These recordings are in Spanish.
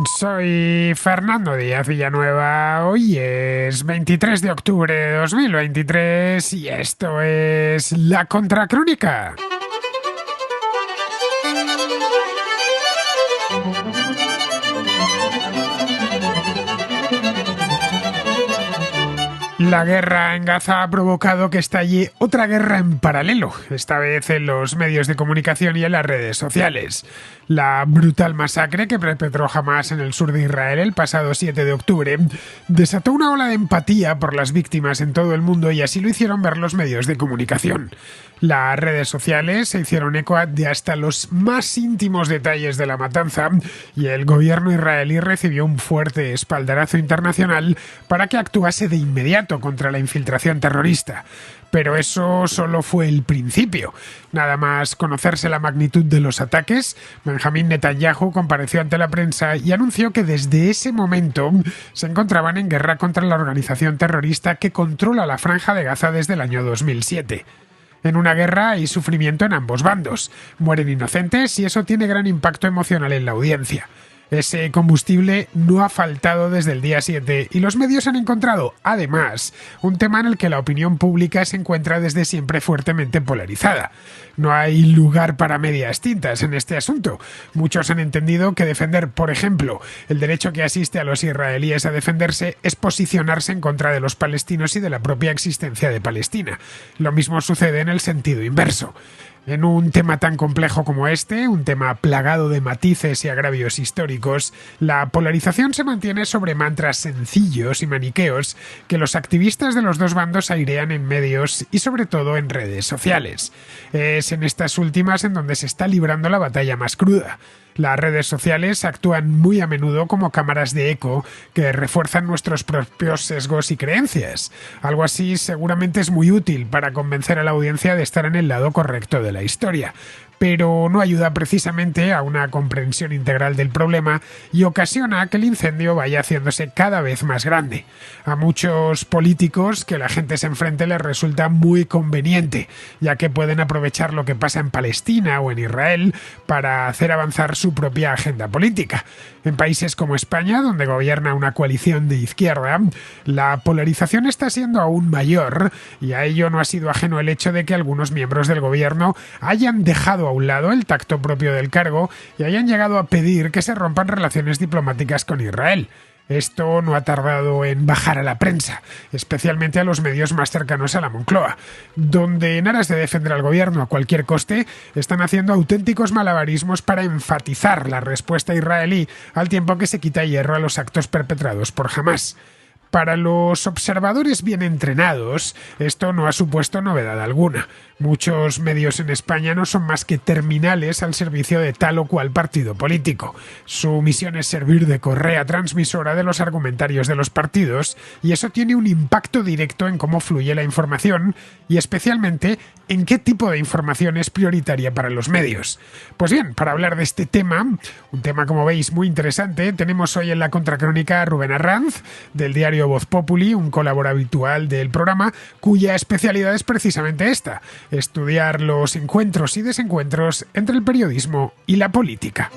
Soy Fernando Díaz Villanueva. Hoy es 23 de octubre de 2023 y esto es La Contracrónica. La guerra en Gaza ha provocado que estalle otra guerra en paralelo, esta vez en los medios de comunicación y en las redes sociales. La brutal masacre que perpetró Hamás en el sur de Israel el pasado 7 de octubre desató una ola de empatía por las víctimas en todo el mundo y así lo hicieron ver los medios de comunicación. Las redes sociales se hicieron eco de hasta los más íntimos detalles de la matanza y el gobierno israelí recibió un fuerte espaldarazo internacional para que actuase de inmediato contra la infiltración terrorista. Pero eso solo fue el principio. Nada más conocerse la magnitud de los ataques, Benjamín Netanyahu compareció ante la prensa y anunció que desde ese momento se encontraban en guerra contra la organización terrorista que controla la Franja de Gaza desde el año 2007. En una guerra hay sufrimiento en ambos bandos. Mueren inocentes y eso tiene gran impacto emocional en la audiencia. Ese combustible no ha faltado desde el día 7 y los medios han encontrado, además, un tema en el que la opinión pública se encuentra desde siempre fuertemente polarizada. No hay lugar para medias tintas en este asunto. Muchos han entendido que defender, por ejemplo, el derecho que asiste a los israelíes a defenderse es posicionarse en contra de los palestinos y de la propia existencia de Palestina. Lo mismo sucede en el sentido inverso. En un tema tan complejo como este, un tema plagado de matices y agravios históricos, la polarización se mantiene sobre mantras sencillos y maniqueos que los activistas de los dos bandos airean en medios y sobre todo en redes sociales. Es en estas últimas en donde se está librando la batalla más cruda. Las redes sociales actúan muy a menudo como cámaras de eco que refuerzan nuestros propios sesgos y creencias. Algo así seguramente es muy útil para convencer a la audiencia de estar en el lado correcto de la historia, pero no ayuda precisamente a una comprensión integral del problema y ocasiona que el incendio vaya haciéndose cada vez más grande. A muchos políticos que la gente se enfrente les resulta muy conveniente, ya que pueden aprovechar lo que pasa en Palestina o en Israel para hacer avanzar su propia agenda política. En países como España, donde gobierna una coalición de izquierda, la polarización está siendo aún mayor y a ello no ha sido ajeno el hecho de que algunos miembros del gobierno hayan dejado a un lado el tacto propio del cargo y hayan llegado a pedir que se rompan relaciones diplomáticas con Israel. Esto no ha tardado en bajar a la prensa, especialmente a los medios más cercanos a la Moncloa, donde en aras de defender al gobierno a cualquier coste, están haciendo auténticos malabarismos para enfatizar la respuesta israelí al tiempo que se quita hierro a los actos perpetrados por Hamás. Para los observadores bien entrenados, esto no ha supuesto novedad alguna. Muchos medios en España no son más que terminales al servicio de tal o cual partido político. Su misión es servir de correa transmisora de los argumentarios de los partidos y eso tiene un impacto directo en cómo fluye la información y especialmente en qué tipo de información es prioritaria para los medios. Pues bien, para hablar de este tema, un tema como veis muy interesante, tenemos hoy en la Contracrónica a Rubén Arranz, del diario Voz Populi, un colaborador habitual del programa, cuya especialidad es precisamente esta: estudiar los encuentros y desencuentros entre el periodismo y la política.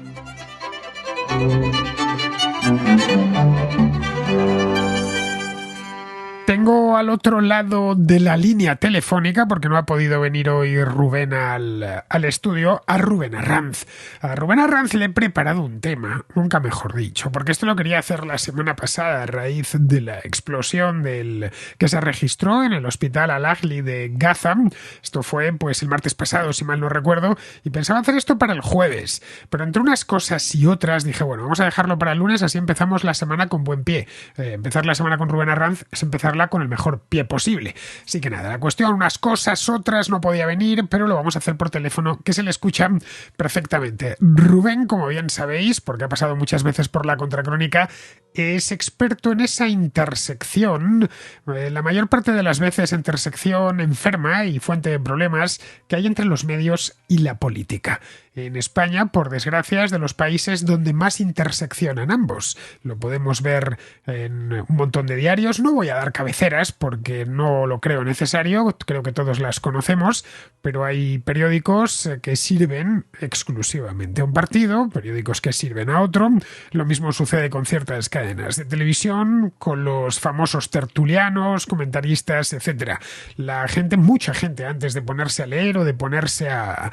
Tengo al otro lado de la línea telefónica, porque no ha podido venir hoy Rubén al estudio, a Rubén Arranz. A Rubén Arranz le he preparado un tema, nunca mejor dicho, porque esto lo quería hacer la semana pasada a raíz de la explosión que se registró en el hospital Al-Ahli de Gaza. Esto fue pues el martes pasado, si mal no recuerdo, y pensaba hacer esto para el jueves, pero entre unas cosas y otras dije, bueno, vamos a dejarlo para el lunes, así empezamos la semana con buen pie. Empezar la semana con Rubén Arranz es empezarla con el mejor pie posible. Así que nada, la cuestión, unas cosas, otras, no podía venir, pero lo vamos a hacer por teléfono, que se le escucha perfectamente. Rubén, como bien sabéis, porque ha pasado muchas veces por la Contracrónica, es experto en esa intersección, la mayor parte de las veces intersección enferma y fuente de problemas que hay entre los medios y la política. en España, por desgracia, es de los países donde más interseccionan ambos. Lo podemos ver en un montón de diarios. No voy a dar cabeceras porque no lo creo necesario, creo que todos las conocemos, pero hay periódicos que sirven exclusivamente a un partido, periódicos que sirven a otro. Lo mismo sucede con ciertas cadenas de televisión, con los famosos tertulianos, comentaristas, etcétera. La gente, mucha gente, antes de ponerse a leer o de ponerse a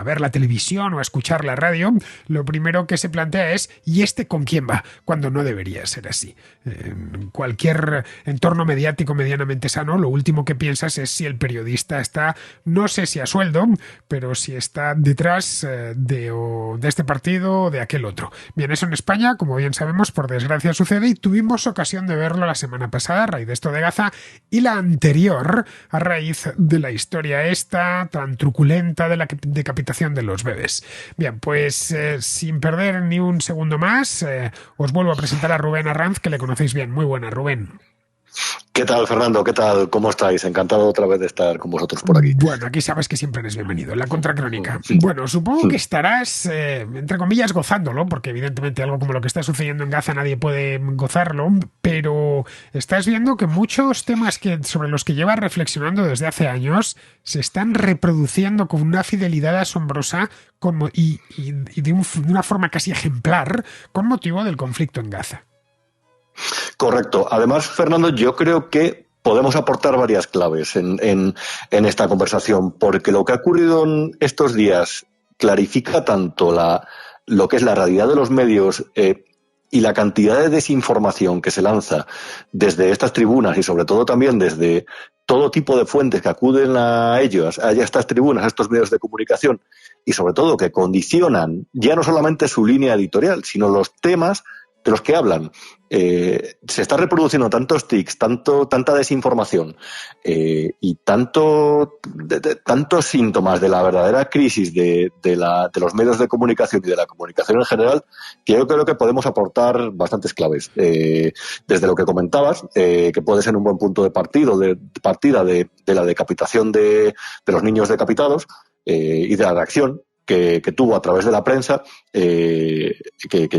ver la televisión o a escuchar la radio, lo primero que se plantea es ¿y este con quién va? Cuando no debería ser así. En cualquier entorno mediático medianamente sano, lo último que piensas es si el periodista está, no sé si a sueldo, pero si está detrás de este partido o de aquel otro. Bien, eso en España, como bien sabemos, por desgracia sucede y tuvimos ocasión de verlo la semana pasada a raíz de esto de Gaza y la anterior a raíz de la historia esta tan truculenta de la decapitación de los bebés. Bien, pues sin perder ni un segundo más, os vuelvo a presentar a Rubén Arranz, que le conocéis bien. Muy buena, Rubén. ¿Qué tal, Fernando? ¿Qué tal? ¿Cómo estáis? Encantado otra vez de estar con vosotros por aquí. Bueno, aquí sabes que siempre eres bienvenido en la Contracrónica. Bueno, supongo que estarás, entre comillas, gozándolo, porque evidentemente algo como lo que está sucediendo en Gaza nadie puede gozarlo, pero estás viendo que muchos temas sobre los que llevas reflexionando desde hace años se están reproduciendo con una fidelidad asombrosa y de una forma casi ejemplar con motivo del conflicto en Gaza. Correcto. Además, Fernando, yo creo que podemos aportar varias claves en esta conversación, porque lo que ha ocurrido en estos días clarifica tanto lo que es la realidad de los medios y la cantidad de desinformación que se lanza desde estas tribunas y sobre todo también desde todo tipo de fuentes que acuden a ellos, a estas tribunas, a estos medios de comunicación, y sobre todo que condicionan ya no solamente su línea editorial, sino los temas de los que hablan. Se está reproduciendo tantos tics, tanta desinformación y tantos síntomas de la verdadera crisis de los medios de comunicación y de la comunicación en general, que yo creo que podemos aportar bastantes claves. Desde lo que comentabas, que puede ser un buen punto de partida de la decapitación de los niños decapitados y de la reacción que tuvo a través de la prensa, que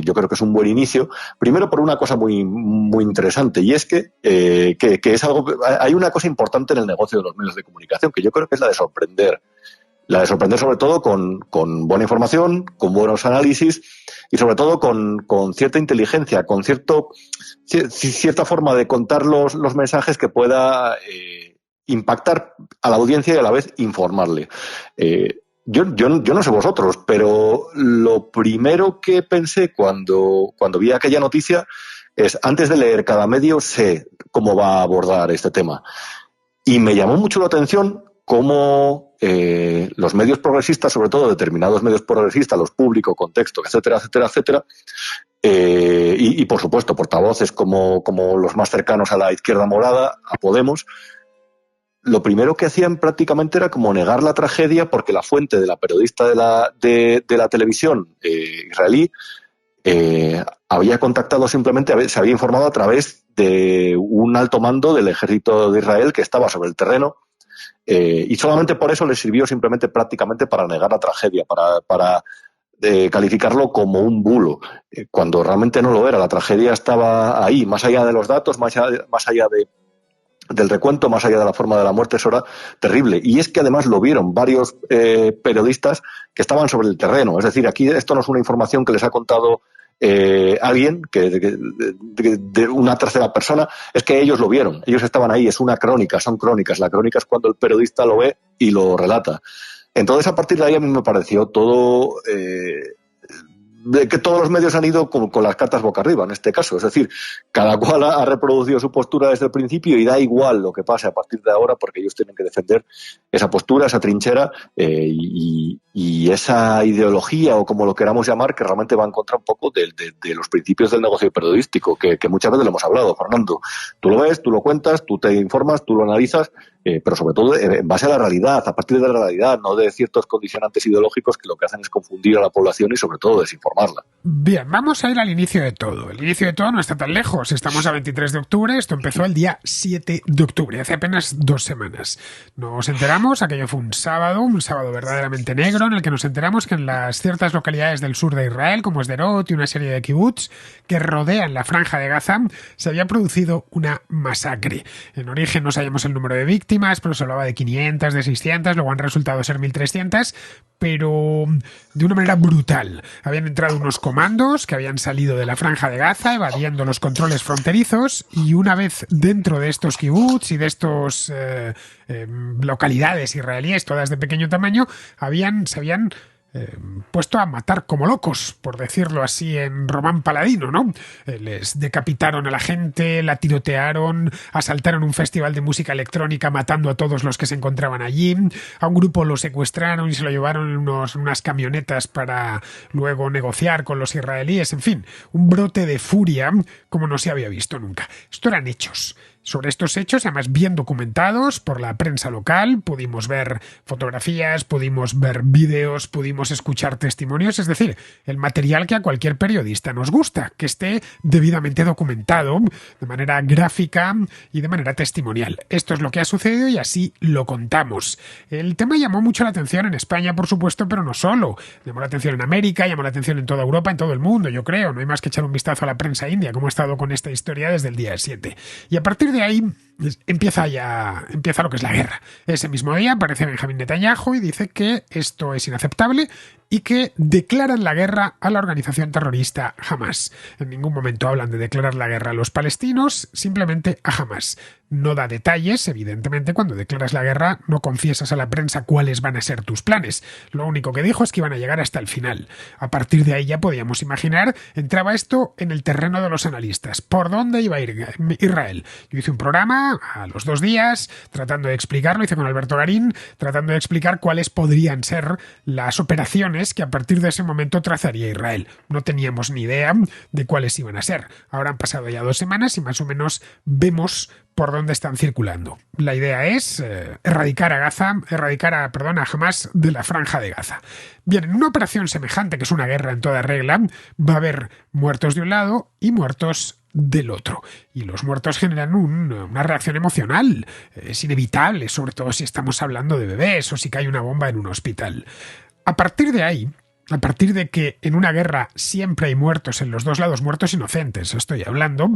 yo creo que es un buen inicio. Primero por una cosa muy, muy interesante, y es que es algo, hay una cosa importante en el negocio de los medios de comunicación, que yo creo que es la de sorprender sobre todo con buena información, con buenos análisis y sobre todo con cierta inteligencia, con cierta forma de contar los mensajes que pueda impactar a la audiencia y a la vez informarle. Yo no sé vosotros, pero lo primero que pensé cuando vi aquella noticia es, antes de leer cada medio, sé cómo va a abordar este tema. Y me llamó mucho la atención cómo los medios progresistas, sobre todo determinados medios progresistas, los Público, Contexto, etcétera, etcétera, etcétera, y por supuesto portavoces como los más cercanos a la izquierda morada, a Podemos, lo primero que hacían prácticamente era como negar la tragedia, porque la fuente de la periodista de la televisión israelí había contactado simplemente, se había informado a través de un alto mando del ejército de Israel que estaba sobre el terreno, y solamente por eso les sirvió simplemente prácticamente para negar la tragedia, para calificarlo como un bulo, cuando realmente no lo era. La tragedia estaba ahí, más allá de los datos, más allá del recuento, más allá de la forma de la muerte. Eso era terrible. Y es que además lo vieron varios periodistas que estaban sobre el terreno. Es decir, aquí esto no es una información que les ha contado alguien, de una tercera persona, es que ellos lo vieron, ellos estaban ahí, es una crónica, son crónicas. La crónica es cuando el periodista lo ve y lo relata. Entonces, a partir de ahí a mí me pareció todo... de que todos los medios han ido con las cartas boca arriba en este caso, es decir, cada cual ha reproducido su postura desde el principio y da igual lo que pase a partir de ahora, porque ellos tienen que defender esa postura, esa trinchera y esa ideología, o como lo queramos llamar, que realmente va en contra un poco de los principios del negocio periodístico, que muchas veces lo hemos hablado, Fernando. Tú lo ves, tú lo cuentas, tú te informas, tú lo analizas, pero sobre todo en base a la realidad, a partir de la realidad, no de ciertos condicionantes ideológicos que lo que hacen es confundir a la población y sobre todo desinformar. reformarla. Bien, vamos a ir al inicio de todo. El inicio de todo no está tan lejos. Estamos a 23 de octubre, esto empezó el día 7 de octubre, hace apenas 2 semanas. Nos enteramos, aquello fue un sábado verdaderamente negro, en el que nos enteramos que en las ciertas localidades del sur de Israel, como Sderot y una serie de kibbutz que rodean la franja de Gaza, se había producido una masacre. En origen no sabíamos el número de víctimas, pero se hablaba de 500, de 600, luego han resultado ser 1.300, pero de una manera brutal. Habían entrado unos comandos que habían salido de la franja de Gaza, evadiendo los controles fronterizos, y una vez dentro de estos kibbutz y de estos localidades israelíes, todas de pequeño tamaño, se habían puesto a matar como locos, por decirlo así en román paladino, ¿no? Les decapitaron a la gente, la tirotearon, asaltaron un festival de música electrónica matando a todos los que se encontraban allí, a un grupo lo secuestraron y se lo llevaron en unas camionetas para luego negociar con los israelíes, en fin, un brote de furia como no se había visto nunca. Esto eran hechos. Sobre estos hechos, además bien documentados por la prensa local, pudimos ver fotografías, pudimos ver vídeos, pudimos escuchar testimonios, es decir, el material que a cualquier periodista nos gusta, que esté debidamente documentado, de manera gráfica y de manera testimonial. Esto es lo que ha sucedido y así lo contamos. El tema llamó mucho la atención en España, por supuesto, pero no solo. Llamó la atención en América, llamó la atención en toda Europa, en todo el mundo, yo creo. No hay más que echar un vistazo a la prensa india, como ha estado con esta historia desde el día 7. Y a partir de ahí empieza lo que es la guerra. Ese mismo día aparece Benjamín Netanyahu y dice que esto es inaceptable y que declaran la guerra a la organización terrorista Hamas. En ningún momento hablan de declarar la guerra a los palestinos, simplemente a Hamas. No da detalles, evidentemente, cuando declaras la guerra no confiesas a la prensa cuáles van a ser tus planes. Lo único que dijo es que iban a llegar hasta el final. A partir de ahí ya podíamos imaginar, entraba esto en el terreno de los analistas. ¿Por dónde iba a ir Israel? Yo hice un programa a los 2 días tratando de explicarlo, hice con Alberto Garín, tratando de explicar cuáles podrían ser las operaciones que a partir de ese momento trazaría Israel. No teníamos ni idea de cuáles iban a ser. Ahora han pasado ya 2 semanas y más o menos vemos por dónde están circulando. La idea es erradicar a Hamas de la franja de Gaza. Bien, en una operación semejante, que es una guerra en toda regla, va a haber muertos de un lado y muertos del otro. Y los muertos generan una reacción emocional. Es inevitable, sobre todo si estamos hablando de bebés o si cae una bomba en un hospital. A partir de ahí, a partir de que en una guerra siempre hay muertos en los dos lados, muertos inocentes, estoy hablando,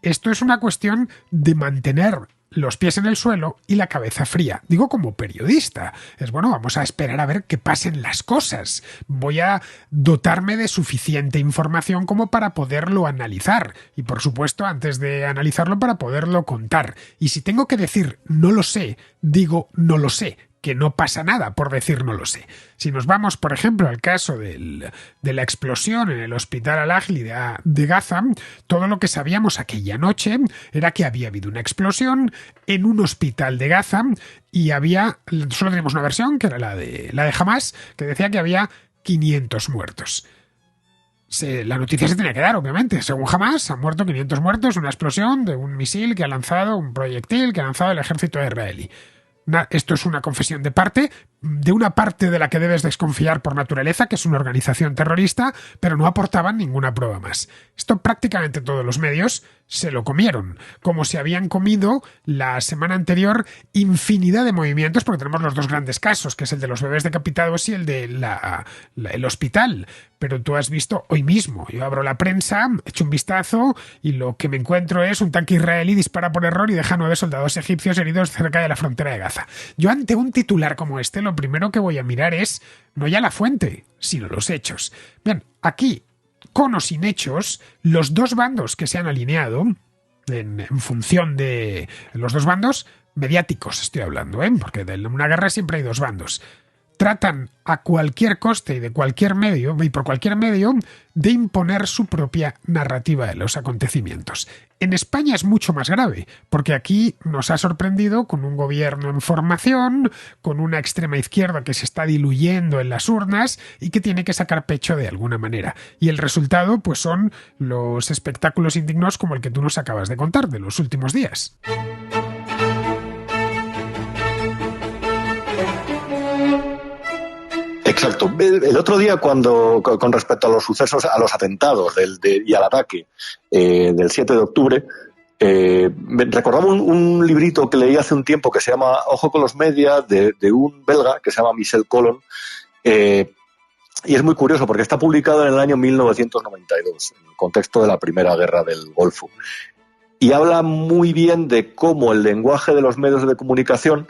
esto es una cuestión de mantener los pies en el suelo y la cabeza fría. Digo como periodista. Es bueno, vamos a esperar a ver que pasen las cosas. Voy a dotarme de suficiente información como para poderlo analizar. Y por supuesto, antes de analizarlo, para poderlo contar. Y si tengo que decir no lo sé, digo no lo sé. Que no pasa nada por decir no lo sé. Si nos vamos, por ejemplo, al caso de la explosión en el hospital Al-Ahli de Gaza, todo lo que sabíamos aquella noche era que había habido una explosión en un hospital de Gaza y solo tenemos una versión, que era la de Hamas, que decía que había 500 muertos. La noticia se tenía que dar, obviamente. Según Hamas, han muerto 500 muertos, una explosión de un misil que ha lanzado, un proyectil que ha lanzado el ejército israelí. Esto es una confesión de una parte de la que debes desconfiar por naturaleza, que es una organización terrorista, pero no aportaban ninguna prueba más. Esto prácticamente todos los medios se lo comieron, como se habían comido la semana anterior infinidad de movimientos, porque tenemos los 2 grandes casos, que es el de los bebés decapitados y el de el hospital. Pero tú has visto hoy mismo, yo abro la prensa, echo un vistazo y lo que me encuentro es un tanque israelí dispara por error y deja 9 soldados egipcios heridos cerca de la frontera de Gaza. Yo ante un titular como este, lo primero que voy a mirar es no ya la fuente, sino los hechos. Bien, aquí, con o sin hechos, los 2 bandos que se han alineado en función de los 2 bandos mediáticos, estoy hablando, porque en una guerra siempre hay 2 bandos. Tratan a cualquier coste y de cualquier medio, y por cualquier medio, de imponer su propia narrativa de los acontecimientos. En España es mucho más grave, porque aquí nos ha sorprendido con un gobierno en formación, con una extrema izquierda que se está diluyendo en las urnas y que tiene que sacar pecho de alguna manera. Y el resultado, pues, son los espectáculos indignos como el que tú nos acabas de contar de los últimos días. Exacto. El otro día, con respecto a los sucesos, a los atentados y al ataque del 7 de octubre, me recordaba un librito que leí hace un tiempo que se llama Ojo con los medias, de un belga que se llama Michel Colon. Y es muy curioso porque está publicado en el año 1992, en el contexto de la Primera Guerra del Golfo. Y habla muy bien de cómo el lenguaje de los medios de comunicación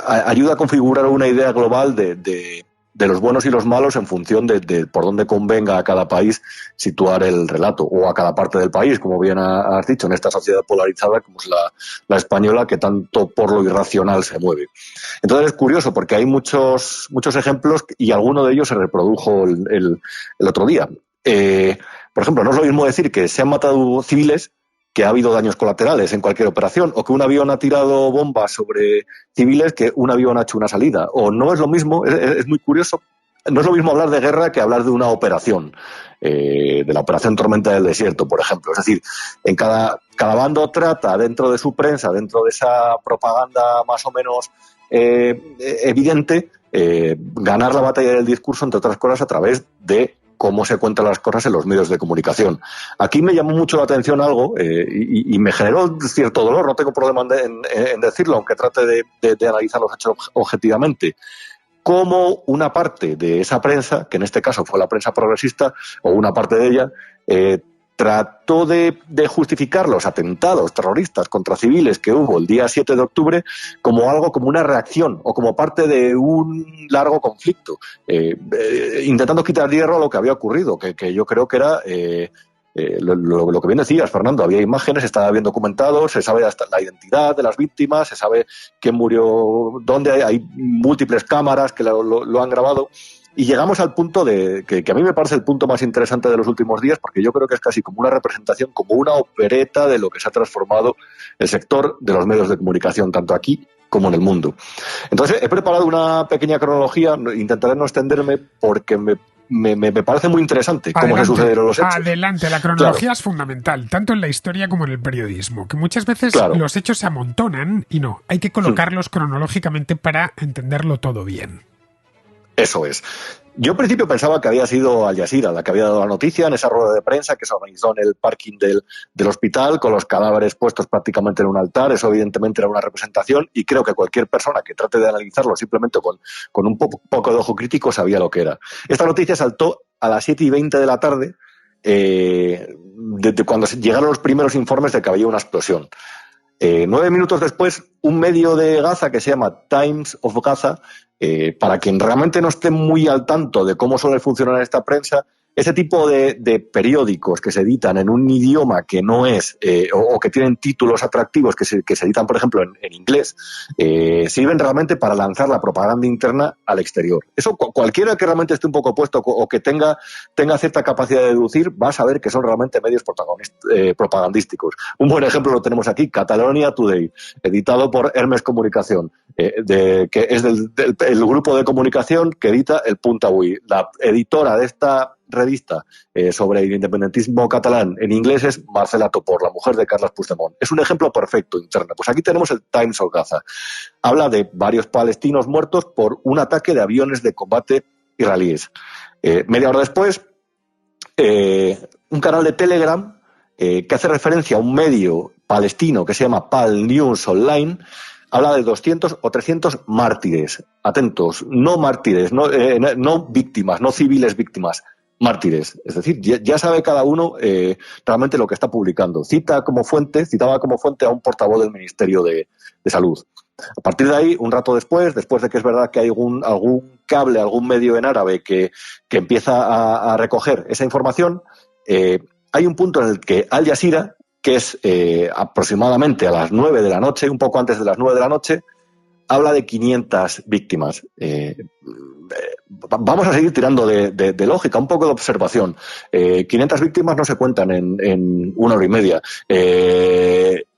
ayuda a configurar una idea global de los buenos y los malos en función de por dónde convenga a cada país situar el relato, o a cada parte del país, como bien has dicho, en esta sociedad polarizada como es la española, que tanto por lo irracional se mueve. Entonces es curioso porque hay muchos ejemplos y alguno de ellos se reprodujo el otro día. Por ejemplo, no es lo mismo decir que se han matado civiles que ha habido daños colaterales en cualquier operación, o que un avión ha tirado bombas sobre civiles que un avión ha hecho una salida. O no es lo mismo, es muy curioso, no es lo mismo hablar de guerra que hablar de una operación, de la operación Tormenta del Desierto, por ejemplo. Es decir, en cada bando trata, dentro de su prensa, dentro de esa propaganda más o menos evidente, ganar la batalla del discurso, entre otras cosas, a través de cómo se cuentan las cosas en los medios de comunicación. Aquí me llamó mucho la atención algo y me generó cierto dolor, no tengo problema en decirlo, aunque trate de analizar los hechos objetivamente. Cómo una parte de esa prensa, que en este caso fue la prensa progresista, o una parte de ella, trató de justificar los atentados terroristas contra civiles que hubo el día 7 de octubre como algo, como una reacción o como parte de un largo conflicto, intentando quitar hierro a lo que había ocurrido, que yo creo que era lo que bien decías, Fernando. Había imágenes, estaba bien documentado, se sabe hasta la identidad de las víctimas, se sabe quién murió, dónde, hay múltiples cámaras que lo han grabado. Y llegamos al punto que a mí me parece el punto más interesante de los últimos días, porque yo creo que es casi como una representación, como una opereta de lo que se ha transformado el sector de los medios de comunicación, tanto aquí como en el mundo. Entonces, he preparado una pequeña cronología, intentaré no extenderme porque me parece muy interesante cómo se sucedieron los hechos. Adelante, la cronología es fundamental, tanto en la historia como en el periodismo, que muchas veces los hechos se amontonan y no, hay que colocarlos cronológicamente para entenderlo todo bien. Eso es. Yo al principio pensaba que había sido Al Jazeera la que había dado la noticia en esa rueda de prensa que se organizó en el parking del hospital, con los cadáveres puestos prácticamente en un altar. Eso evidentemente era una representación, y creo que cualquier persona que trate de analizarlo simplemente con un poco de ojo crítico sabía lo que era. Esta noticia saltó a las 7:20 de la tarde, desde cuando llegaron los primeros informes de que había una explosión. 9 minutos después, un medio de Gaza que se llama Times of Gaza, para quien realmente no esté muy al tanto de cómo suele funcionar esta prensa, ese tipo de periódicos que se editan en un idioma que no es, o que tienen títulos atractivos que se editan, por ejemplo, en inglés, sirven realmente para lanzar la propaganda interna al exterior. Eso cualquiera que realmente esté un poco puesto o que tenga cierta capacidad de deducir va a saber que son realmente medios propagandísticos. Un buen ejemplo lo tenemos aquí, Catalonia Today, editado por Hermes Comunicación, que es el grupo de comunicación que edita El Punt Avui. La editora de esta revista sobre el independentismo catalán en inglés es Marcela Topor, la mujer de Carles Puigdemont. Es un ejemplo perfecto interno. Pues aquí tenemos el Times of Gaza. Habla de varios palestinos muertos por un ataque de aviones de combate israelíes. Media hora después, un canal de Telegram que hace referencia a un medio palestino que se llama Pal News Online, habla de 200 o 300 mártires. Atentos, no mártires, no víctimas, no civiles víctimas, mártires. Es decir, ya sabe cada uno realmente lo que está publicando. Citaba como fuente a un portavoz del Ministerio de Salud. A partir de ahí, un rato después de que es verdad que hay algún cable, algún medio en árabe que empieza a recoger esa información, hay un punto en el que Al Jazeera, que es aproximadamente a las 9 de la noche, un poco antes de las 9 de la noche, habla de 500 víctimas. Vamos a seguir tirando de lógica, un poco de observación. 500 víctimas no se cuentan en una hora y media.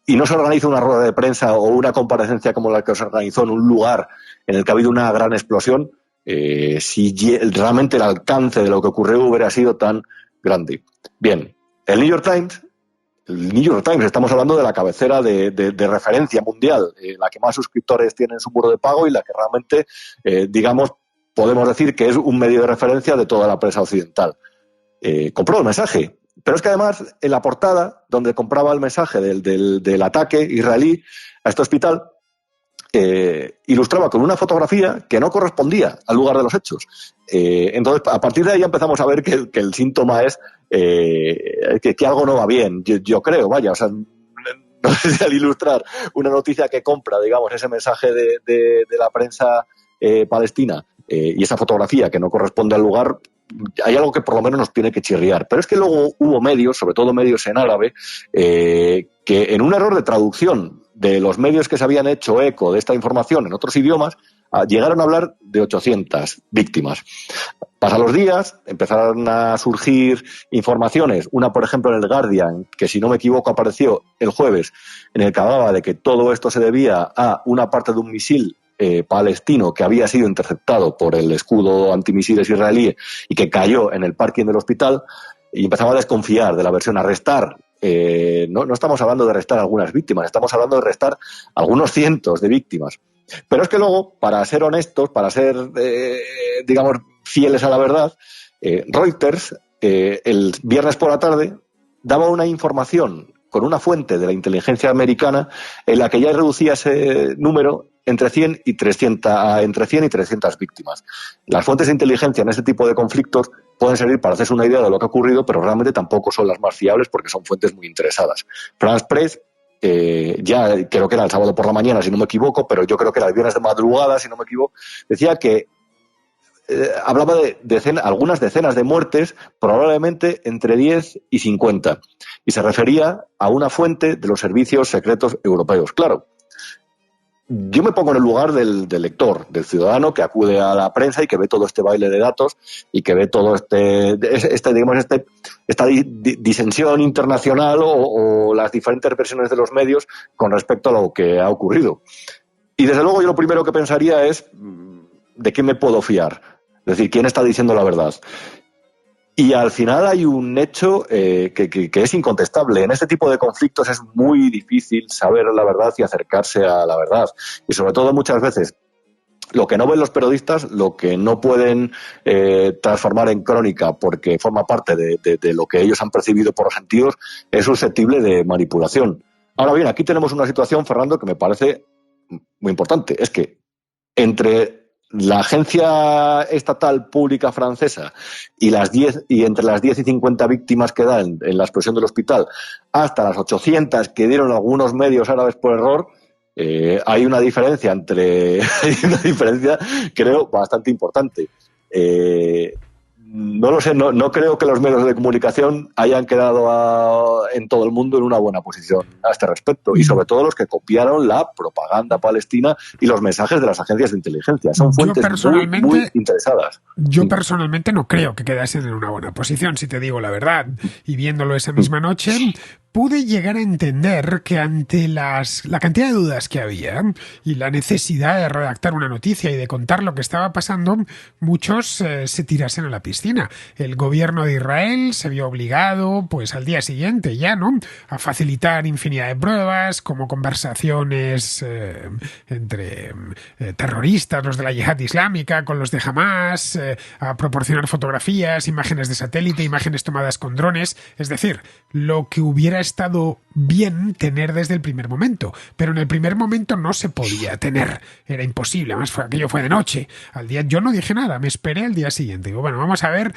Y no se organiza una rueda de prensa o una comparecencia como la que se organizó en un lugar en el que ha habido una gran explosión, si realmente el alcance de lo que ocurrió hubiera sido tan grande. Bien, el New York Times, estamos hablando de la cabecera de referencia mundial, la que más suscriptores tiene en su muro de pago y la que realmente, digamos, podemos decir que es un medio de referencia de toda la prensa occidental. Compró el mensaje, pero es que además en la portada, donde compraba el mensaje del ataque israelí a este hospital, ilustraba con una fotografía que no correspondía al lugar de los hechos. Entonces, a partir de ahí empezamos a ver que el síntoma es que algo no va bien. Yo creo, vaya, o sea, no sé si al ilustrar una noticia que compra, digamos, ese mensaje de la prensa palestina y esa fotografía que no corresponde al lugar, hay algo que por lo menos nos tiene que chirriar. Pero es que luego hubo medios, sobre todo medios en árabe, que en un error de traducción de los medios que se habían hecho eco de esta información en otros idiomas, llegaron a hablar de 800 víctimas. Pasan los días, empezaron a surgir informaciones, una por ejemplo en el Guardian, que si no me equivoco apareció el jueves, en el que hablaba de que todo esto se debía a una parte de un misil palestino que había sido interceptado por el escudo antimisiles israelí y que cayó en el parking del hospital, y empezaba a desconfiar de la versión, a restar. No estamos hablando de restar algunas víctimas, estamos hablando de restar algunos cientos de víctimas. Pero es que luego, para ser honestos, para ser, digamos, fieles a la verdad, Reuters, el viernes por la tarde, daba una información con una fuente de la inteligencia americana en la que ya reducía ese número entre 100 y 300 víctimas. Las fuentes de inteligencia en este tipo de conflictos pueden servir para hacerse una idea de lo que ha ocurrido, pero realmente tampoco son las más fiables porque son fuentes muy interesadas. France Press, ya creo que era el sábado por la mañana, si no me equivoco, pero yo creo que era el viernes de madrugada, si no me equivoco, decía que hablaba de algunas decenas de muertes, probablemente entre 10 y 50, y se refería a una fuente de los servicios secretos europeos. Claro, yo me pongo en el lugar del lector, del ciudadano que acude a la prensa y que ve todo este baile de datos y que ve todo esta disensión internacional o las diferentes versiones de los medios con respecto a lo que ha ocurrido. Y desde luego yo lo primero que pensaría es ¿de qué me puedo fiar? Es decir, ¿quién está diciendo la verdad? Y al final hay un hecho que es incontestable. En este tipo de conflictos es muy difícil saber la verdad y acercarse a la verdad. Y sobre todo muchas veces lo que no ven los periodistas, lo que no pueden transformar en crónica porque forma parte de lo que ellos han percibido por los sentidos, es susceptible de manipulación. Ahora bien, aquí tenemos una situación, Fernando, que me parece muy importante. Es que entre la agencia estatal pública francesa y entre las 10 y 50 víctimas que dan en la explosión del hospital hasta las 800 que dieron algunos medios árabes por error, hay una diferencia creo bastante importante. No lo sé, no creo que los medios de comunicación hayan quedado en todo el mundo en una buena posición a este respecto, y sobre todo los que copiaron la propaganda palestina y los mensajes de las agencias de inteligencia. Son fuentes muy interesadas. Yo personalmente no creo que quedasen en una buena posición, si te digo la verdad. Y viéndolo esa misma noche, pude llegar a entender que ante la cantidad de dudas que había y la necesidad de redactar una noticia y de contar lo que estaba pasando, muchos se tirasen a la piscina. El gobierno de Israel se vio obligado, pues al día siguiente ya, ¿no?, a facilitar infinidad de pruebas, como conversaciones entre terroristas, los de la yihad islámica, con los de Hamas, a proporcionar fotografías, imágenes de satélite, imágenes tomadas con drones. Es decir, lo que hubiera estado bien tener desde el primer momento, pero en el primer momento no se podía tener, era imposible. Además aquello fue de noche. Al día yo no dije nada, me esperé al día siguiente. Digo, bueno, vamos a ver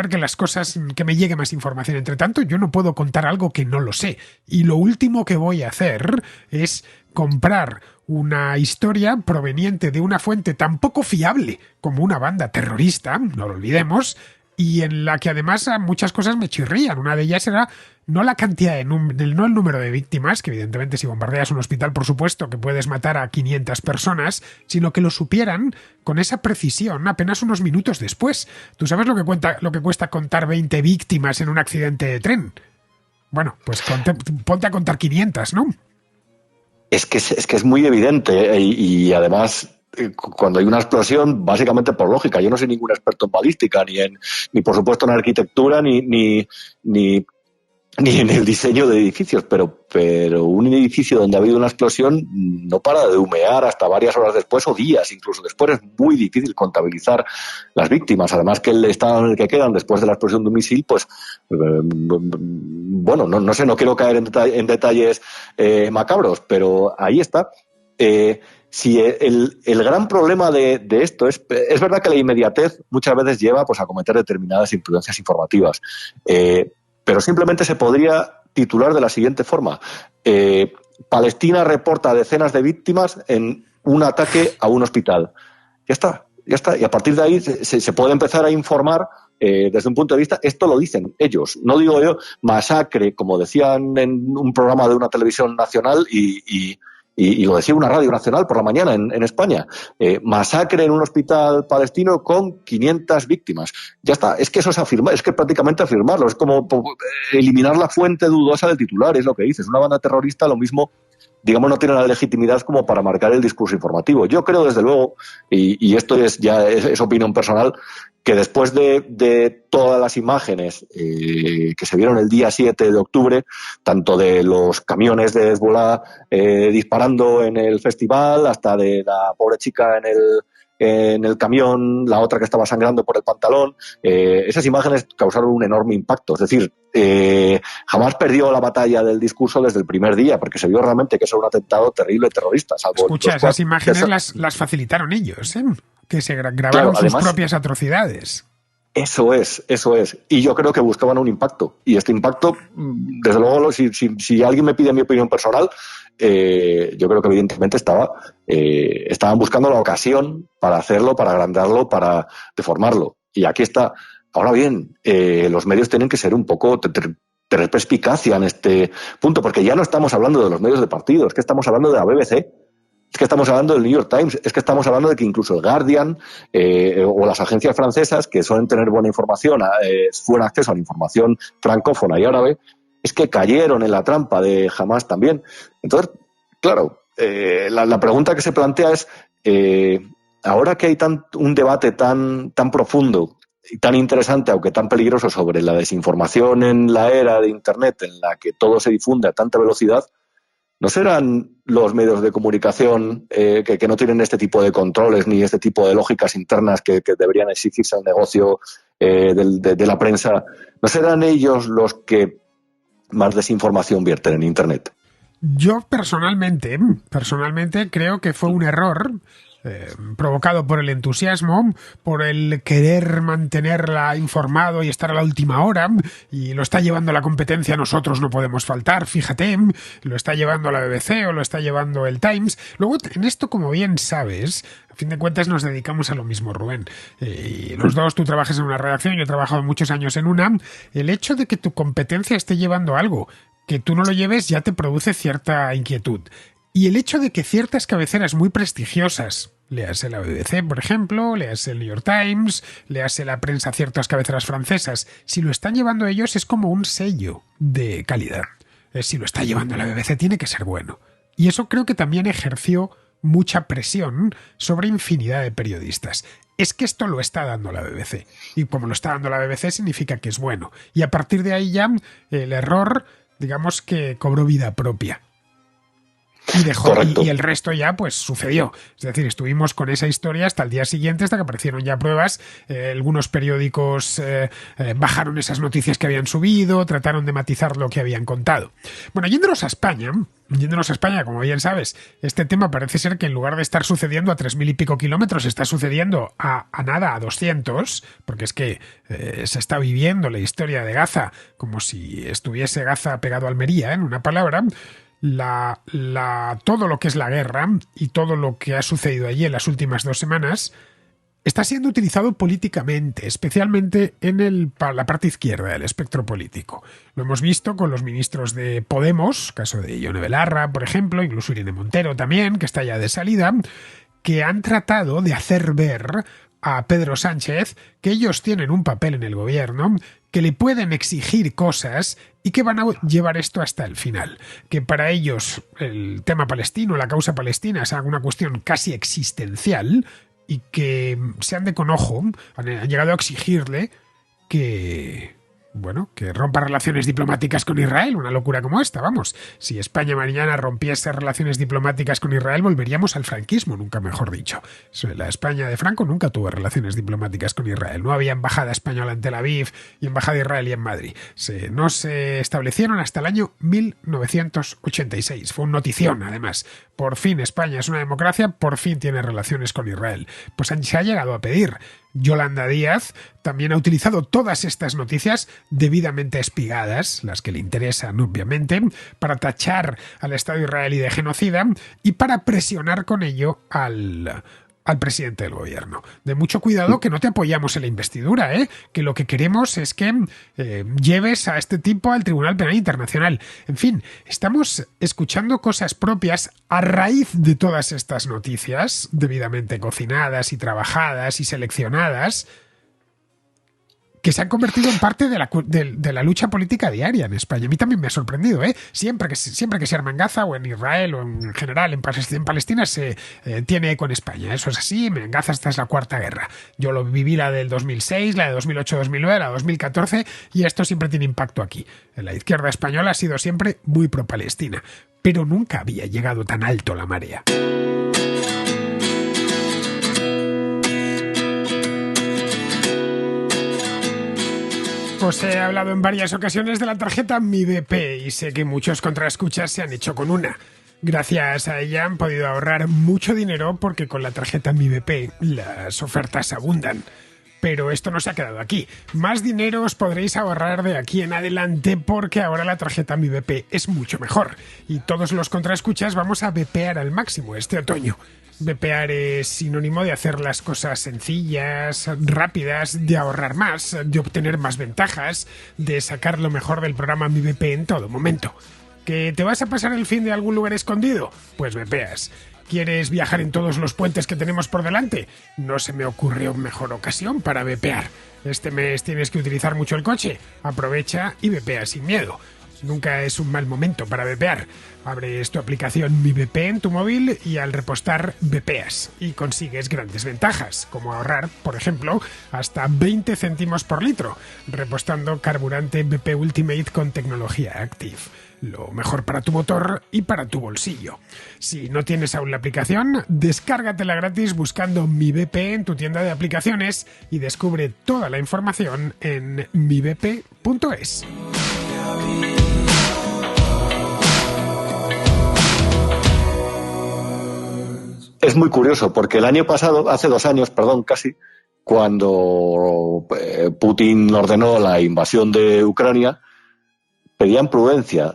que las cosas, que me llegue más información. Entre tanto, yo no puedo contar algo que no lo sé, y lo último que voy a hacer es comprar una historia proveniente de una fuente tan poco fiable como una banda terrorista, no lo olvidemos, y en la que además muchas cosas me chirrían. Una de ellas era no la cantidad no el número de víctimas, que evidentemente si bombardeas un hospital, por supuesto que puedes matar a 500 personas, sino que lo supieran con esa precisión apenas unos minutos después. ¿Tú sabes lo que cuesta contar 20 víctimas en un accidente de tren? Bueno, pues ponte a contar 500, ¿no? Es que es muy evidente, y además cuando hay una explosión, básicamente por lógica. Yo no soy ningún experto en balística, ni por supuesto en arquitectura, ni ni en el diseño de edificios, pero un edificio donde ha habido una explosión no para de humear hasta varias horas después o días incluso después. Es muy difícil contabilizar las víctimas. Además que el estado en el que quedan después de la explosión de un misil, pues bueno, no sé, no quiero caer en detalles macabros, pero ahí está. Si el gran problema de esto es verdad que la inmediatez muchas veces lleva pues a cometer determinadas imprudencias informativas, pero simplemente se podría titular de la siguiente forma: Palestina reporta decenas de víctimas en un ataque a un hospital. Ya está, ya está. Y a partir de ahí se puede empezar a informar desde un punto de vista, esto lo dicen ellos, no digo yo, masacre, como decían en un programa de una televisión nacional y lo decía una radio nacional por la mañana en España, masacre en un hospital palestino con 500 víctimas. Ya está, es que eso es afirmar, es que prácticamente afirmarlo, es como eliminar la fuente dudosa del titular, es lo que dices. Una banda terrorista, lo mismo, digamos, no tiene la legitimidad como para marcar el discurso informativo. Yo creo, desde luego, y esto es opinión personal, que después de todas las imágenes que se vieron el día 7 de octubre, tanto de los camiones de Hezbollah disparando en el festival, hasta de la pobre chica en el camión, la otra que estaba sangrando por el pantalón, esas imágenes causaron un enorme impacto. Es decir, jamás perdió la batalla del discurso desde el primer día, porque se vio realmente que eso era un atentado terrible terrorista. Escucha, esas imágenes las facilitaron ellos, ¿eh? Que se grabaron, claro, sus además, propias atrocidades. Eso es. Y yo creo que buscaban un impacto. Y este impacto, desde luego, si alguien me pide mi opinión personal, yo creo que evidentemente estaban buscando la ocasión para hacerlo, para agrandarlo, para deformarlo. Y aquí está. Ahora bien, los medios tienen que ser un poco tener perspicacia en este punto, porque ya no estamos hablando de los medios de partido, es que estamos hablando de la BBC. Es que estamos hablando del New York Times, es que estamos hablando de que incluso el Guardian o las agencias francesas, que suelen tener buena información, buen acceso a la información francófona y árabe, es que cayeron en la trampa de Hamas también. Entonces, claro, la pregunta que se plantea es, ahora que hay un debate tan profundo y tan interesante, aunque tan peligroso, sobre la desinformación en la era de Internet, en la que todo se difunde a tanta velocidad, ¿no serán los medios de comunicación que no tienen este tipo de controles ni este tipo de lógicas internas que deberían exigirse al negocio de la prensa, no serán ellos los que más desinformación vierten en Internet? Yo personalmente creo que fue un error provocado por el entusiasmo, por el querer mantenerla informado y estar a la última hora, y lo está llevando la competencia, nosotros no podemos faltar, fíjate, lo está llevando la BBC o lo está llevando el Times. Luego, en esto, como bien sabes, a fin de cuentas nos dedicamos a lo mismo, Rubén. Y los dos, tú trabajas en una redacción, yo he trabajado muchos años en una. El hecho de que tu competencia esté llevando algo que tú no lo lleves ya te produce cierta inquietud. Y el hecho de que ciertas cabeceras muy prestigiosas, léase la BBC, por ejemplo, léase el New York Times, léase la prensa, ciertas cabeceras francesas, si lo están llevando ellos es como un sello de calidad. Si lo está llevando la BBC tiene que ser bueno. Y eso creo que también ejerció mucha presión sobre infinidad de periodistas. Es que esto lo está dando la BBC. Y como lo está dando la BBC significa que es bueno. Y a partir de ahí ya el error, digamos que cobró vida propia. Y dejó, y el resto ya pues sucedió. Es decir, estuvimos con esa historia hasta el día siguiente, hasta que aparecieron ya pruebas. Algunos periódicos bajaron esas noticias que habían subido, trataron de matizar lo que habían contado. Bueno, yéndonos a España, como bien sabes, este tema parece ser que en lugar de estar sucediendo a 3.000 y pico kilómetros, está sucediendo a 200, porque es que se está viviendo la historia de Gaza como si estuviese Gaza pegado a Almería, en una palabra. Todo lo que es la guerra y todo lo que ha sucedido allí en las últimas 2 semanas está siendo utilizado políticamente, especialmente en la parte izquierda del espectro político. Lo hemos visto con los ministros de Podemos, caso de Ione Belarra, por ejemplo, incluso Irene Montero también, que está ya de salida, que han tratado de hacer ver a Pedro Sánchez que ellos tienen un papel en el gobierno, que le pueden exigir cosas y que van a llevar esto hasta el final. Que para ellos el tema palestino, la causa palestina, es una cuestión casi existencial y que se han de con ojo, han llegado a exigirle que Bueno, que rompa relaciones diplomáticas con Israel, una locura como esta, vamos. Si España mañana rompiese relaciones diplomáticas con Israel, volveríamos al franquismo, nunca mejor dicho. La España de Franco nunca tuvo relaciones diplomáticas con Israel. No había embajada española en Tel Aviv y embajada israelí en Madrid. No se establecieron hasta el año 1986. Fue un notición, además. Por fin España es una democracia, por fin tiene relaciones con Israel. Pues se ha llegado a pedir. Yolanda Díaz también ha utilizado todas estas noticias debidamente espigadas, las que le interesan obviamente, para tachar al Estado israelí de genocida y para presionar con ello al presidente del gobierno. De mucho cuidado, que no te apoyamos en la investidura, que lo que queremos es que lleves a este tipo al Tribunal Penal Internacional. En fin, estamos escuchando cosas propias a raíz de todas estas noticias, debidamente cocinadas y trabajadas y seleccionadas, que se han convertido en parte de la lucha política diaria en España. A mí también me ha sorprendido, Siempre que se arma en Gaza o en Israel o en general en Palestina se tiene eco en España. Eso es así, en Gaza esta es la cuarta guerra. Yo lo viví la del 2006, la de 2008-2009, la de 2014 y esto siempre tiene impacto aquí. La izquierda española ha sido siempre muy pro-Palestina, pero nunca había llegado tan alto la marea. Os he hablado en varias ocasiones de la tarjeta Mi BP y sé que muchos contraescuchas se han hecho con una. Gracias a ella han podido ahorrar mucho dinero porque con la tarjeta Mi BP las ofertas abundan. Pero esto no se ha quedado aquí. Más dinero os podréis ahorrar de aquí en adelante porque ahora la tarjeta Mi BP es mucho mejor. Y todos los contraescuchas vamos a BPear al máximo este otoño. BPear es sinónimo de hacer las cosas sencillas, rápidas, de ahorrar más, de obtener más ventajas, de sacar lo mejor del programa Mi BP en todo momento. ¿Que te vas a pasar el fin de algún lugar escondido? Pues BPeas. ¿Quieres viajar en todos los puentes que tenemos por delante? No se me ocurrió mejor ocasión para BPear. Este mes tienes que utilizar mucho el coche. Aprovecha y BPea sin miedo. Nunca es un mal momento para BPear. Abres tu aplicación Mi BP en tu móvil y al repostar BPeas y consigues grandes ventajas, como ahorrar, por ejemplo, hasta 20 céntimos por litro, repostando carburante BP Ultimate con tecnología Active. Lo mejor para tu motor y para tu bolsillo. Si no tienes aún la aplicación, descárgatela gratis buscando Mi BP en tu tienda de aplicaciones y descubre toda la información en mibp.es. Es muy curioso porque el año pasado, hace 2 años, casi, cuando Putin ordenó la invasión de Ucrania, pedían prudencia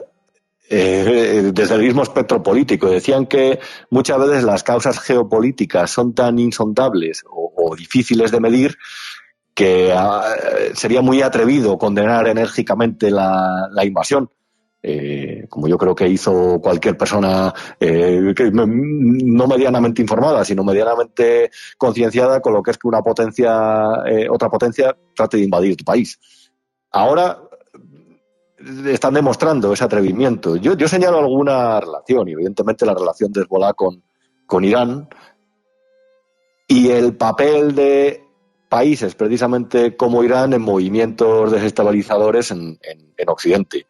desde el mismo espectro político. Decían que muchas veces las causas geopolíticas son tan insondables o difíciles de medir que sería muy atrevido condenar enérgicamente la invasión. Como yo creo que hizo cualquier persona no medianamente informada, sino medianamente concienciada con lo que es que una potencia, otra potencia, trate de invadir tu país. Ahora están demostrando ese atrevimiento. Yo señalo alguna relación, y evidentemente la relación de Hezbollah con Irán y el papel de países precisamente como Irán en movimientos desestabilizadores en Occidente.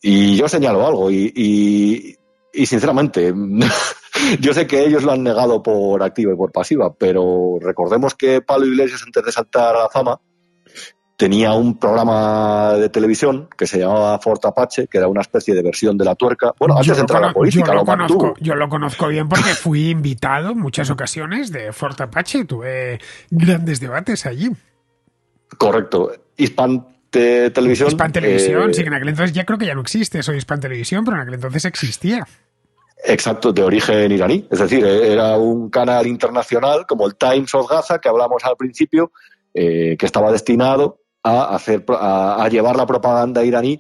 Y yo señalo algo y sinceramente, yo sé que ellos lo han negado por activa y por pasiva, pero recordemos que Pablo Iglesias, antes de saltar a la fama, tenía un programa de televisión que se llamaba Fort Apache, que era una especie de versión de La Tuerca. Bueno, antes de entrar a la política, yo lo conozco bien porque fui invitado en muchas ocasiones de Fort Apache, tuve grandes debates allí. Correcto. Hispan Televisión. Sí, que en aquel entonces ya creo que ya no existe eso de Hispan Televisión, pero en aquel entonces existía. Exacto, de origen iraní. Es decir, era un canal internacional como el Times of Gaza, que hablamos al principio, que estaba destinado a llevar la propaganda iraní